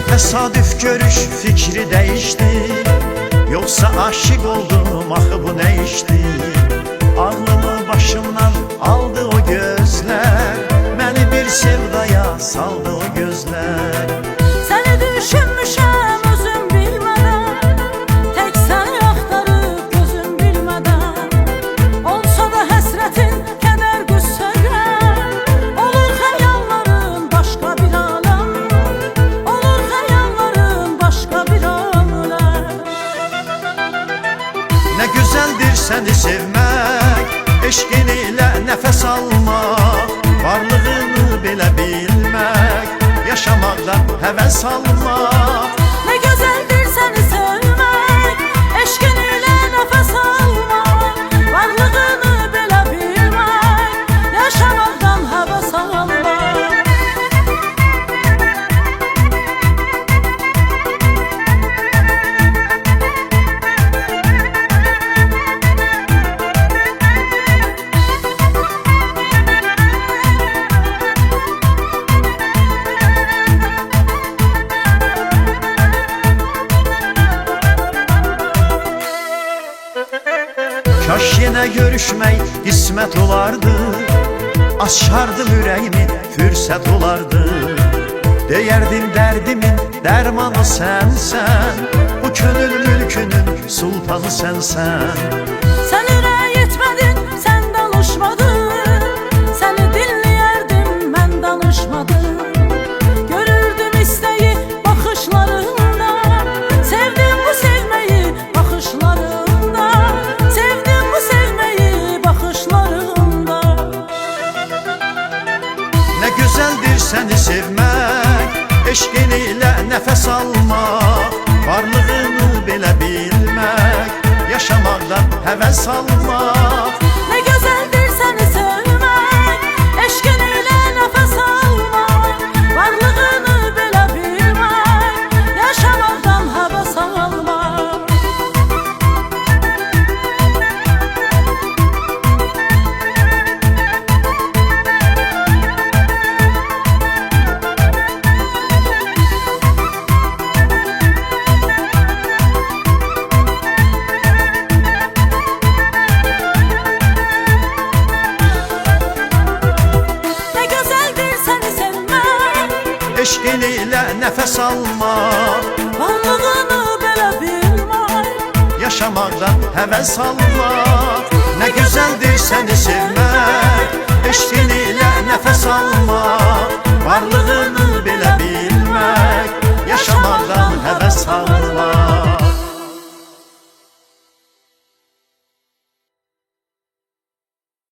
Tesadüf görüş fikri değişti, yoksa aşık oldum, ahı bu ne işti? Ağlımı başımdan aldı o gözler, beni bir sevdaya saldı o gözler. Seni düşünmüşəm özüm bilmeden, tek seni axtarıb gözüm bilmeden. Olsa da həsrətin, kədər, qüssələr, olur xəyalların başqa bir aləm, olur xəyalların başqa bir aləm. Ne güzeldir seni sevmek, eşkin ile nefes almak, varlığını belə bilmek, yaşamaktan heves almak. Ne güzeldir seni sevmek, eşkin ile nefes almak, varlığını belə bilmek, yaşamaktan heves almak. Kaş yine görüşmek kısmet olardı, açardım yüreğimi fürsət olardı. Deyərdim derdimin dermanı sensen, bu könül mülkünün sultanı sensen. Sen ürək etmedin, sen danışmadın, seni dinleyerdim, ben danışmadım. Görürdüm isteği bakışlarında, sevdim bu sevmeyi bakışlarında, sevdim bu sevmeyi bakışlarında. Ne güzeldir seni sevmek, eşkin ile nefes almak, varlığını belə bilmek, yaşamaktan heves almak. Ne güzeldir seni sevmek, eşkin ile nefes almak, varlığını belə bilmek, yaşamaktan heves almak. Ne güzeldir seni sevmek, Eşkin ile nefes almak, varlığını belə bilmek, yaşamaktan heves almak. Ne güzeldir seni sevmek,